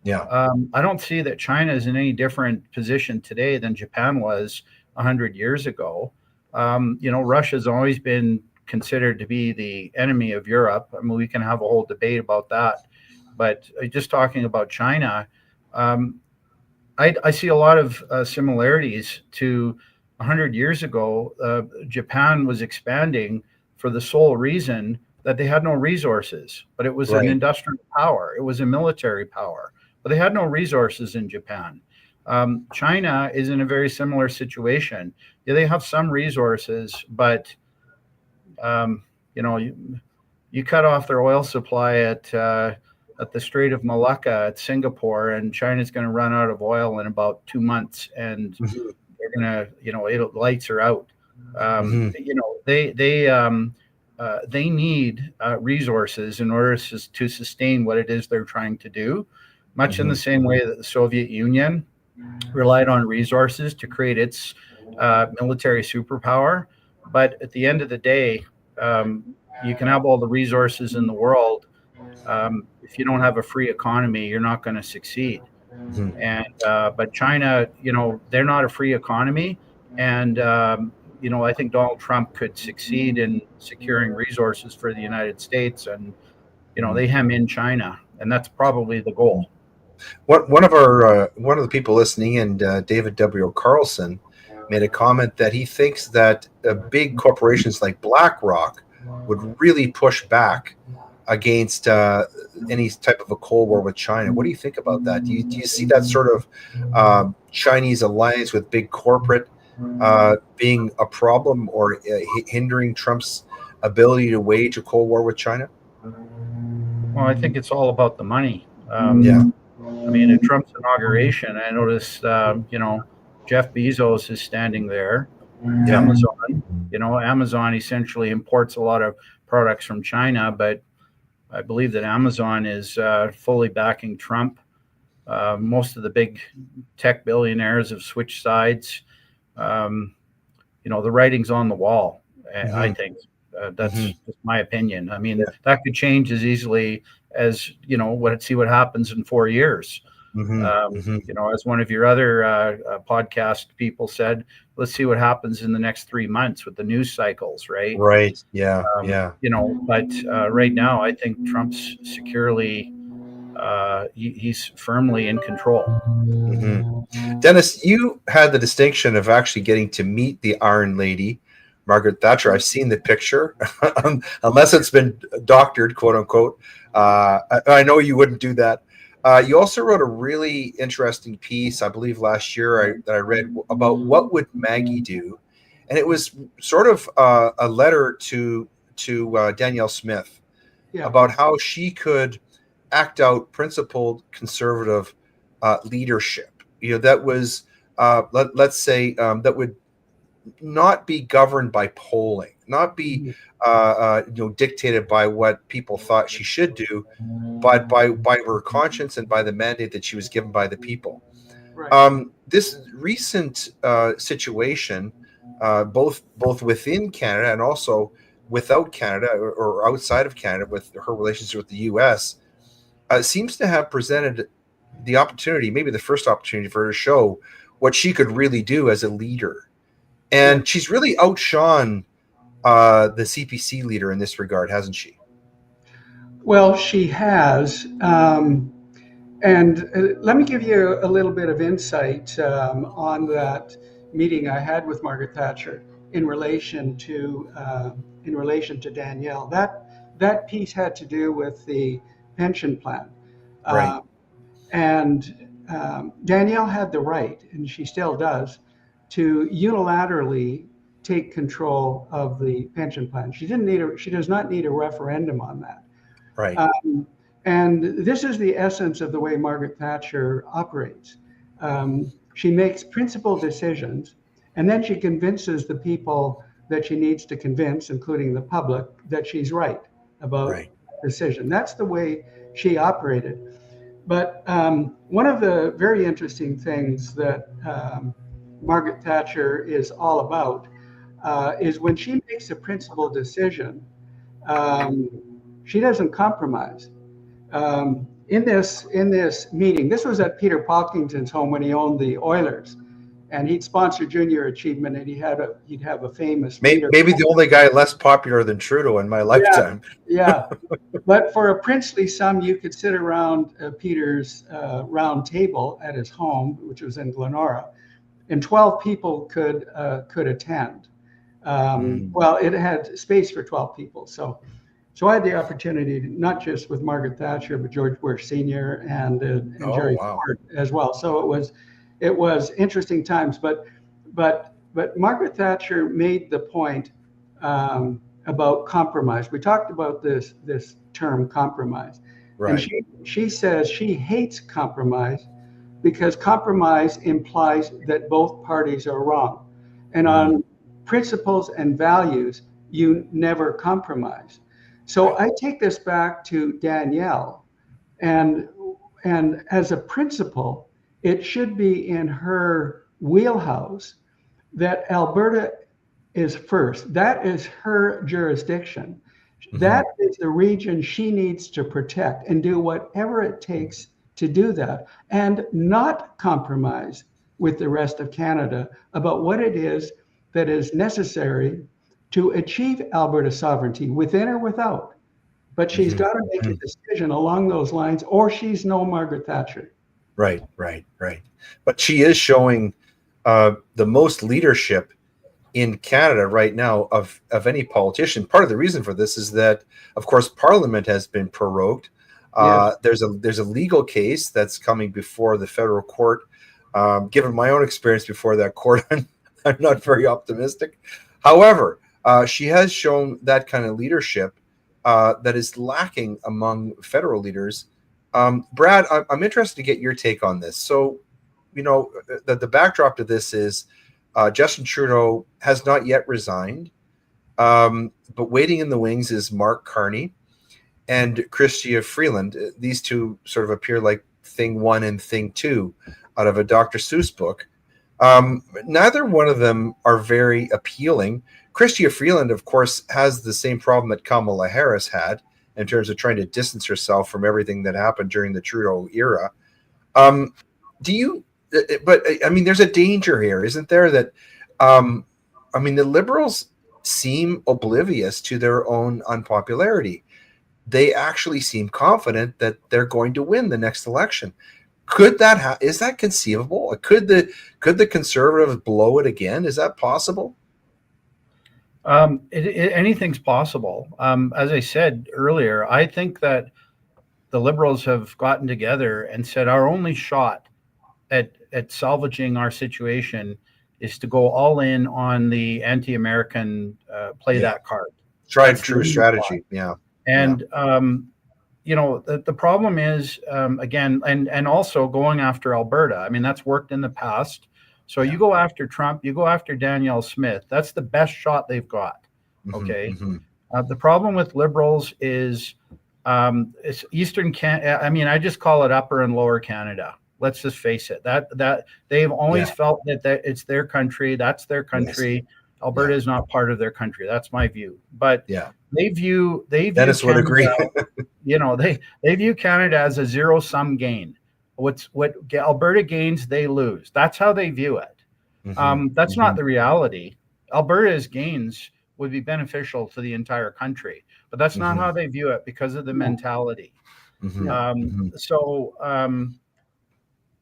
Yeah. I don't see that China is in any different position today than Japan was 100 years ago. Russia's always been considered to be the enemy of Europe. I mean, we can have a whole debate about that. But just talking about China, I see a lot of similarities to 100 years ago. Japan was expanding for the sole reason that they had no resources, but it was an industrial power. It was a military power, but they had no resources in Japan. China is in a very similar situation. Yeah, they have some resources, but you cut off their oil supply at the Strait of Malacca at Singapore, and China's going to run out of oil in about 2 months, and they're going to, lights are out. They need resources in order to sustain what it is they're trying to do, much in the same way that the Soviet Union relied on resources to create its military superpower. But at the end of the day, you can have all the resources in the world. If you don't have a free economy, you're not going to succeed. And but China, they're not a free economy. And I think Donald Trump could succeed in securing resources for the United States, and they hem in China, and that's probably the goal. One of the people listening, and David W. Carlson, made a comment that he thinks that big corporations like BlackRock would really push back against any type of a Cold War with China. What do you think about that? Do you see that sort of Chinese alliance with big corporate being a problem or hindering Trump's ability to wage a Cold War with China? Well, I think it's all about the money. I mean, at Trump's inauguration, I noticed, Jeff Bezos is standing there. Yeah. Amazon essentially imports a lot of products from China, but I believe that Amazon is fully backing Trump. Most of the big tech billionaires have switched sides. The writing's on the wall, I think. That's just my opinion. I mean, that could change as easily as, see what happens in 4 years. As one of your other podcast people said, let's see what happens in the next 3 months with the news cycles, right? Right. Yeah. But right now, I think Trump's securely, he's firmly in control. Dennis, you had the distinction of actually getting to meet the Iron Lady, Margaret Thatcher. I've seen the picture, unless it's been doctored, quote unquote. I know you wouldn't do that. You also wrote a really interesting piece, I believe last year, that I read about what would Maggie do. and it was sort of a letter to Danielle Smith about how she could act out principled conservative leadership. That was let's say that would not be governed by polling, not be dictated by what people thought she should do, but by her conscience and by the mandate that she was given by the people. Right. This recent situation, both within Canada and also without Canada or outside of Canada, with her relationship with the U.S., seems to have presented the opportunity, maybe the first opportunity for her to show what she could really do as a leader. And she's really outshone the CPC leader in this regard, hasn't she? Well, she has. And let me give you a little bit of insight on that meeting I had with Margaret Thatcher in relation to Danielle. That piece had to do with the pension plan, Right. and Danielle had the right, and she still does, to unilaterally take control of the pension plan. She does not need a referendum on that. Right. And this is the essence of the way Margaret Thatcher operates. She makes principled decisions, and then she convinces the people that she needs to convince, including the public, that she's right about Right. the decision. That's the way she operated. But one of the very interesting things that Margaret Thatcher is all about is when she makes a principled decision, she doesn't compromise. In this meeting, this was at Peter Pocklington's home when he owned the Oilers, and he'd sponsor junior achievement, and he'd have a famous maybe the only guy less popular than Trudeau in my lifetime. Yeah. But for a princely sum, you could sit around Peter's round table at his home, which was in Glenora, and 12 people could attend. Well, it had space for 12 people, so I had the opportunity, not just with Margaret Thatcher, but George Bush Sr. and Jerry Ford as well. So it was interesting times. But Margaret Thatcher made the point about compromise. We talked about this term compromise, Right. and she says she hates compromise because compromise implies that both parties are wrong, and on principles and values, you never compromise. So I take this back to Danielle, and as a principle, it should be in her wheelhouse that Alberta is first. That is her jurisdiction. That is the region she needs to protect and do whatever it takes to do that, and not compromise with the rest of Canada about what it is that is necessary to achieve Alberta sovereignty, within or without. But she's got to make a decision along those lines, or she's no Margaret Thatcher. Right. But she is showing the most leadership in Canada right now of any politician. Part of the reason for this is that, of course, Parliament has been prorogued. There's a legal case that's coming before the federal court. Given my own experience before that court, I'm not very optimistic. However, she has shown that kind of leadership that is lacking among federal leaders. Brad, I'm interested to get your take on this. So, the backdrop to this is Justin Trudeau has not yet resigned, but waiting in the wings is Mark Carney and Chrystia Freeland. These two sort of appear like thing one and thing two out of a Dr. Seuss book. Neither one of them are very appealing. Chrystia Freeland, of course, has the same problem that Kamala Harris had in terms of trying to distance herself from everything that happened during the Trudeau era. But there's a danger here, isn't there? That, the Liberals seem oblivious to their own unpopularity. They actually seem confident that they're going to win the next election. Could that is that conceivable? Could the Conservatives blow it again? Is that possible? Anything's possible. As I said earlier, I think that the Liberals have gotten together and said our only shot at salvaging our situation is to go all in on the anti-American play that card. Tried That's true strategy. Yeah. And you know, the problem is again, and also going after Alberta. I mean, that's worked in the past. So you go after Trump, you go after Danielle Smith. That's the best shot they've got. Okay. The problem with Liberals is it's Eastern Canada. I mean, I just call it Upper and Lower Canada. Let's just face it. That they've always felt that it's their country. That's their country. Yes. Alberta is not part of their country. That's my view. But they view Dennis would agree. You know, they view Canada as a zero-sum game. What Alberta gains, they lose. That's how they view it. That's not the reality. Alberta's gains would be beneficial to the entire country, but that's not how they view it because of the mentality. So,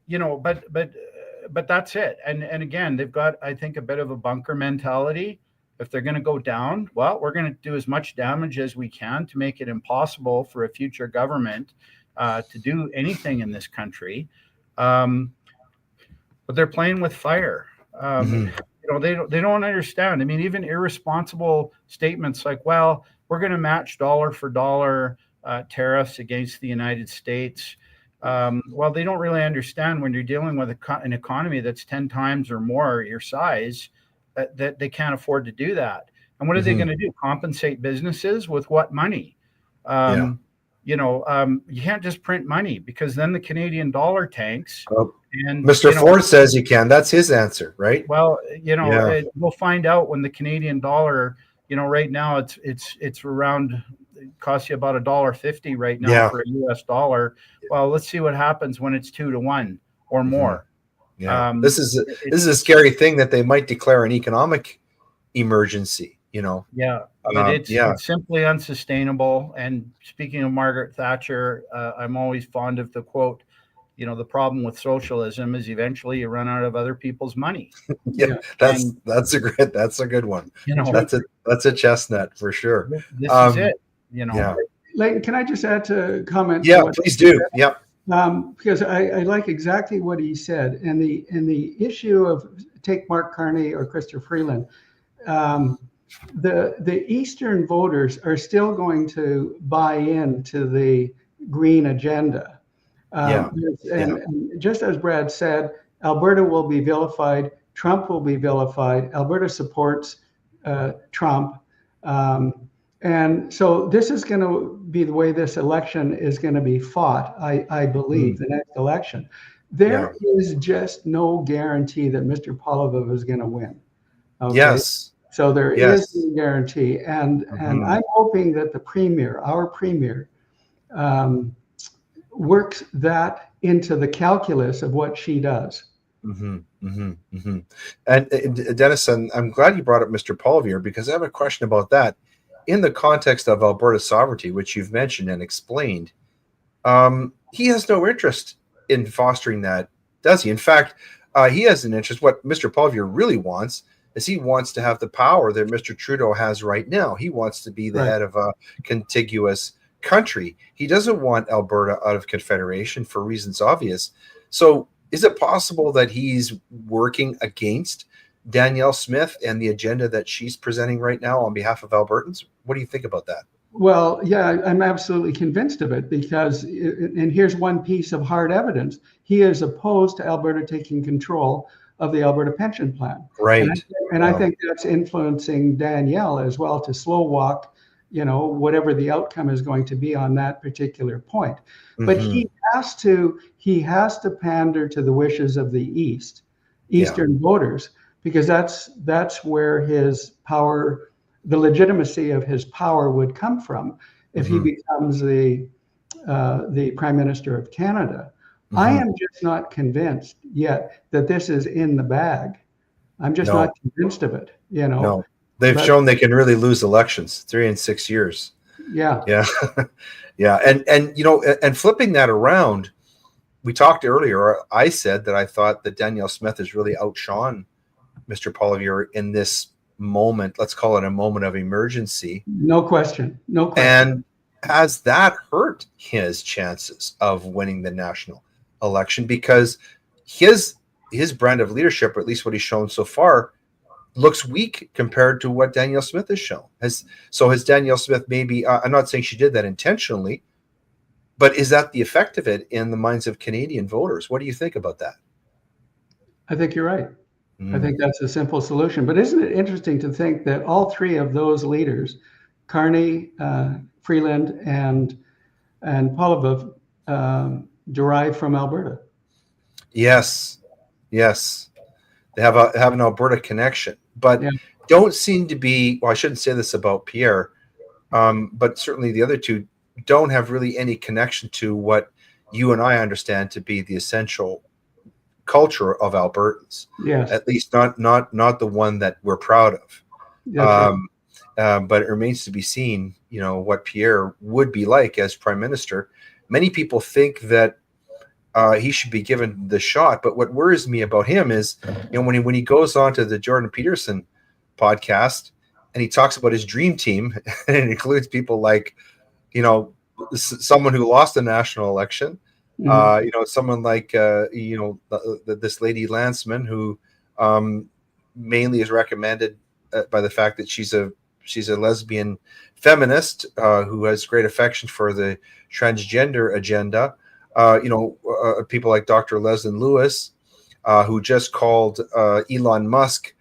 you know, but that's it. And again, they've got, I think, a bit of a bunker mentality. If they're going to go down, well, we're going to do as much damage as we can to make it impossible for a future government to do anything in this country. But they're playing with fire. You know, they don't understand. I mean, even irresponsible statements like, well, we're going to match dollar for dollar tariffs against the United States. Well, they don't really understand when you're dealing with an economy that's 10 times or more your size, that they can't afford to do that. And what are they going to do? Compensate businesses with what money? You know, you can't just print money because then the Canadian dollar tanks. And Mr. Ford says you can. That's his answer, right? Well, you know, we'll find out when the Canadian dollar, you know, right now it's around, it costs you about $1.50 right now for a US dollar. Well, let's see what happens when it's 2 to 1 or more. This is a scary thing that they might declare an economic emergency, you know. But it's simply unsustainable. And speaking of Margaret Thatcher, I'm always fond of the quote, you know, the problem with socialism is eventually you run out of other people's money. That's a good one. You know, that's a chestnut for sure. This is it, you know. Leighton, can I just add to comment? Yeah, please do. Because I like exactly what he said, and the issue of take Mark Carney or Chrysler Freeland, the Eastern voters are still going to buy into the green agenda. And just as Brad said, Alberta will be vilified. Trump will be vilified. Alberta supports Trump. And so this is going to be the way this election is going to be fought, I believe, the next election. There is just no guarantee that Mr. Poilievre is going to win. Okay? So there is no guarantee. And I'm hoping that the premier, our premier, works that into the calculus of what she does. And Dennis, I'm glad you brought up Mr. Poilievre because I have a question about that. In the context of Alberta sovereignty, which you've mentioned and explained, he has no interest in fostering that, does he? In fact, he has an interest. What Mr. Poilievre really wants is he wants to have the power that Mr. Trudeau has right now. He wants to be the head of a contiguous country. He doesn't want Alberta out of Confederation for reasons obvious. So is it possible that he's working against Danielle Smith and the agenda that she's presenting right now on behalf of Albertans? What do you think about that? Well, yeah, I'm absolutely convinced of it because, and here's one piece of hard evidence, he is opposed to Alberta taking control of the Alberta pension plan. Right. And I think that's influencing Danielle as well to slow walk, you know, whatever the outcome is going to be on that particular point. But he has to pander to the wishes of the Eastern voters, because that's where his power, the legitimacy of his power would come from if he becomes the Prime Minister of Canada. I am just not convinced yet that this is in the bag. I'm just not convinced of it, you know. No. They've shown they can really lose elections 3 and 6 years. Yeah. And you know, and flipping that around, we talked earlier, I said that I thought that Danielle Smith has really outshone Mr. Poilievre in this moment. Let's call it a moment of emergency. No question. And has that hurt his chances of winning the national election? Because his his brand of leadership, or at least what he's shown so far, looks weak compared to what Danielle Smith has shown. Has Danielle Smith maybe, I'm not saying she did that intentionally, but is that the effect of it in the minds of Canadian voters? What do you think about that? I think you're right. I think that's a simple solution. But isn't it interesting to think that all three of those leaders, Carney, Freeland, and Polibov, derive from Alberta? Yes. They have an Alberta connection, but don't seem to be, well, I shouldn't say this about Pierre, but certainly the other two don't have really any connection to what you and I understand to be the essential culture of Albertans. Yes. At least not the one that we're proud of. That's right. But it remains to be seen, what Pierre would be like as prime minister. Many people think that he should be given the shot, but what worries me about him is, when he goes on to the Jordan Peterson podcast and he talks about his dream team, and it includes people like, someone who lost a national election, someone like this lady Lanceman, who mainly is recommended by the fact that she's a lesbian feminist who has great affection for the transgender agenda. People like Dr. Leslie Lewis, who just called Elon Musk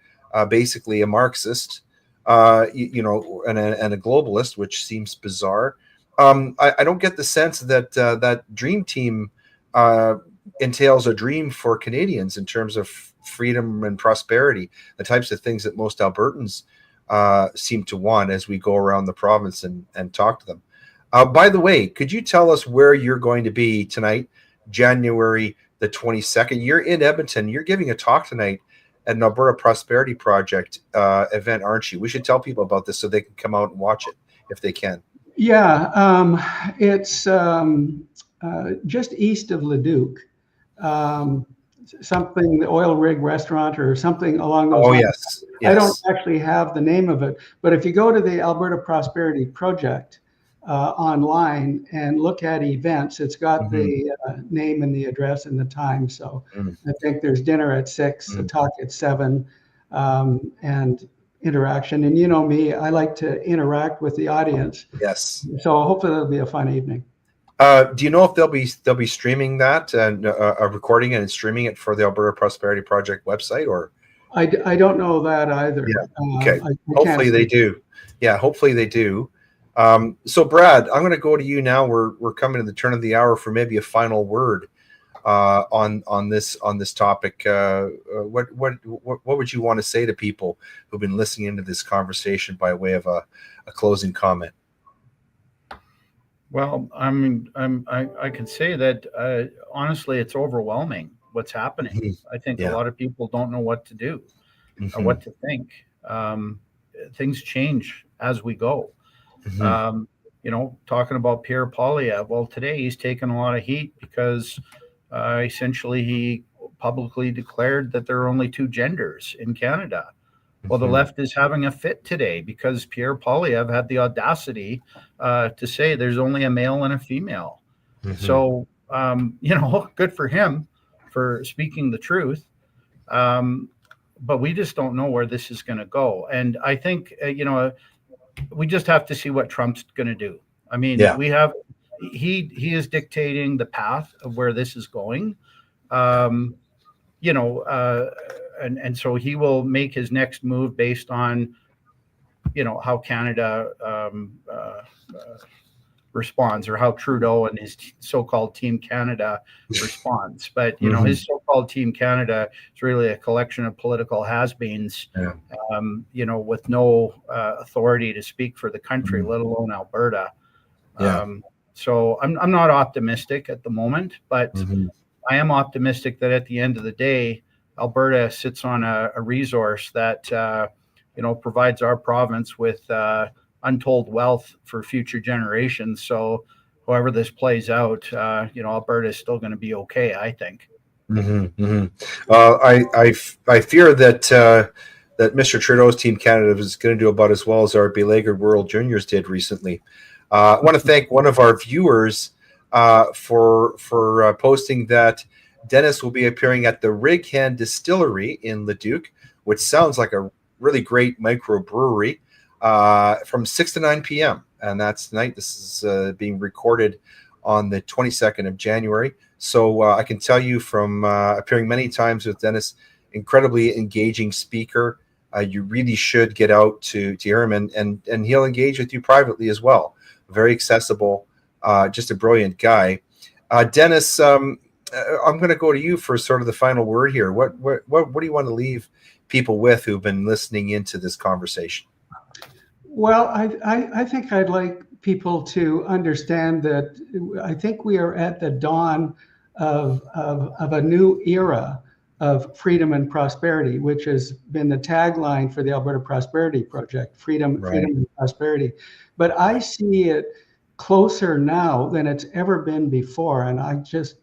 basically a Marxist, and a globalist, which seems bizarre. I don't get the sense that that dream team entails a dream for Canadians in terms of freedom and prosperity, the types of things that most Albertans seem to want as we go around the province and talk to them. By the way, could you tell us where you're going to be tonight, January the 22nd? You're in Edmonton. You're giving a talk tonight at an Alberta Prosperity Project event, aren't you? We should tell people about this so they can come out and watch it if they can. Yeah, it's just east of Leduc. Something, the Oil Rig Restaurant or something along those lines. Yes. I don't actually have the name of it, but if you go to the Alberta Prosperity Project online and look at events, it's got the name and the address and the time. So I think there's dinner at 6, a talk at 7, and interaction. And you know me, I like to interact with the audience. Yes. So hopefully it'll be a fun evening. Do you know if they'll be streaming that and recording it and streaming it for the Alberta Prosperity Project website, or? I don't know that either. Yeah. Okay. Hopefully they do. Yeah. Hopefully they do. So Brad, I'm going to go to you now. We're coming to the turn of the hour for maybe a final word on this topic. What would you want to say to people who've been listening into this conversation by way of a closing comment? Well, I mean, I can say that honestly, it's overwhelming what's happening. I think a lot of people don't know what to do or what to think. Things change as we go. Talking about Pierre Poilievre, well, today he's taken a lot of heat because essentially he publicly declared that there are only 2 genders in Canada. Well, the left is having a fit today because Pierre Poilievre had the audacity to say there's only a male and a female. So, good for him for speaking the truth. But we just don't know where this is going to go. And I think, we just have to see what Trump's going to do. I mean, he is dictating the path of where this is going. And so he will make his next move based on, how Canada responds, or how Trudeau and his so-called Team Canada responds. But, his so-called Team Canada is really a collection of political has-beens, with no authority to speak for the country, let alone Alberta. So I'm not optimistic at the moment, but I am optimistic that at the end of the day, Alberta sits on a resource that, provides our province with untold wealth for future generations. So however this plays out, Alberta is still going to be okay, I think. I fear that Mr. Trudeau's Team Canada is going to do about as well as our beleaguered World Juniors did recently. I want to thank one of our viewers for posting that Dennis will be appearing at the Rig Hand Distillery in Leduc, which sounds like a really great microbrewery, from 6 to 9 p.m. And that's tonight. This is being recorded on the 22nd of January. So I can tell you from appearing many times with Dennis, incredibly engaging speaker. You really should get out to hear him, and he'll engage with you privately as well. Very accessible, just a brilliant guy. Dennis, I'm going to go to you for sort of the final word here. What do you want to leave people with who've been listening into this conversation? Well, I think I'd like people to understand that I think we are at the dawn of a new era of freedom and prosperity, which has been the tagline for the Alberta Prosperity Project, freedom and prosperity. But I see it closer now than it's ever been before. And I just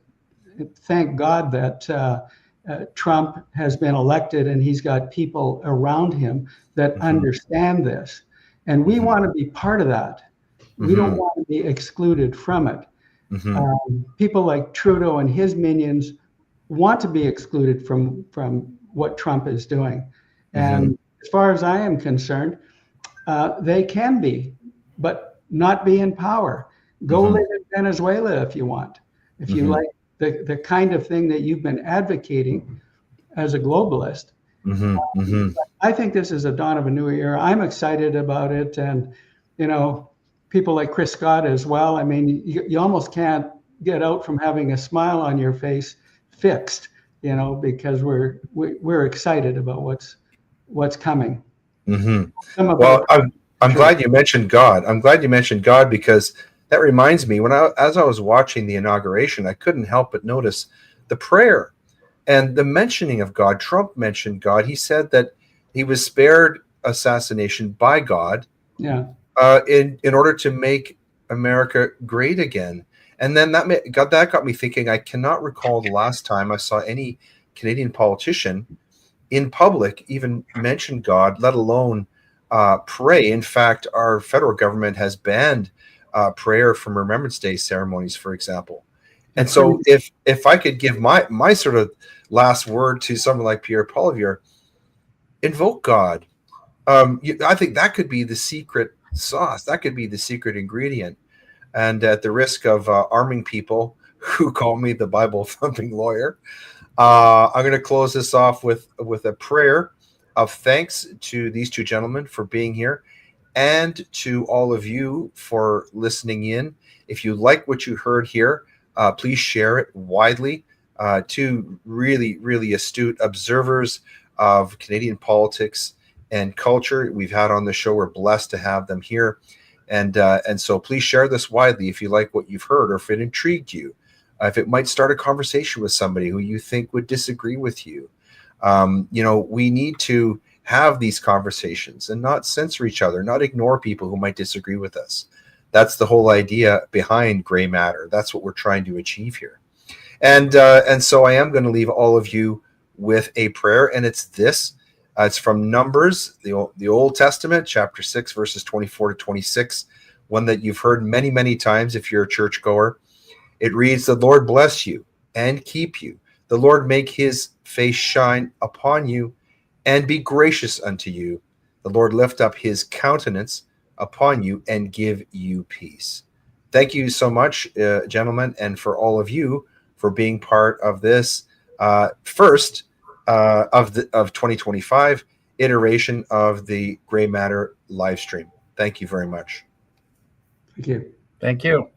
thank God that Trump has been elected and he's got people around him that understand this. And we want to be part of that. We don't want to be excluded from it. People like Trudeau and his minions want to be excluded from what Trump is doing. And as far as I am concerned, they can be, but not be in power. Go live in Venezuela if you want. If you like the kind of thing that you've been advocating as a globalist. I think this is a dawn of a new era. I'm excited about it. And, you know, people like Chris Scott as well. I mean, you almost can't get out from having a smile on your face fixed, you know, because we're excited about what's coming. Well, I'm glad you mentioned God. I'm glad you mentioned God, because that reminds me, as I was watching the inauguration, I couldn't help but notice the prayer and the mentioning of God. Trump mentioned God. He said that he was spared assassination by God, in order to make America great again. And then that got me thinking. I cannot recall the last time I saw any Canadian politician in public even mention God, let alone pray. In fact, our federal government has banned prayer from Remembrance Day ceremonies, for example. And so if I could give my sort of last word to someone like Pierre Poilievre, invoke God. I think that could be the secret sauce. That could be the secret ingredient. And at the risk of arming people who call me the Bible thumping lawyer, I'm going to close this off with a prayer of thanks to these two gentlemen for being here, and to all of you for listening in. If you like what you heard here, please share it widely. Two really, really astute observers of Canadian politics and culture we've had on the show. We're blessed to have them here. And so please share this widely if you like what you've heard, or if it intrigued you, if it might start a conversation with somebody who you think would disagree with you. We need to have these conversations and not censor each other, not ignore people who might disagree with us. That's the whole idea behind Gray Matter. That's what we're trying to achieve here. And so I am going to leave all of you with a prayer, and it's this. It's from Numbers, the Old Testament, chapter 6, verses 24 to 26, one that you've heard many, many times if you're a churchgoer. It reads, "The Lord bless you and keep you. The Lord make his face shine upon you and be gracious unto you. The Lord lift up his countenance upon you and give you peace." Thank you so much, gentlemen, and for all of you for being part of this first of 2025 iteration of the Gray Matter live stream. Thank you very much. Thank you. Thank you.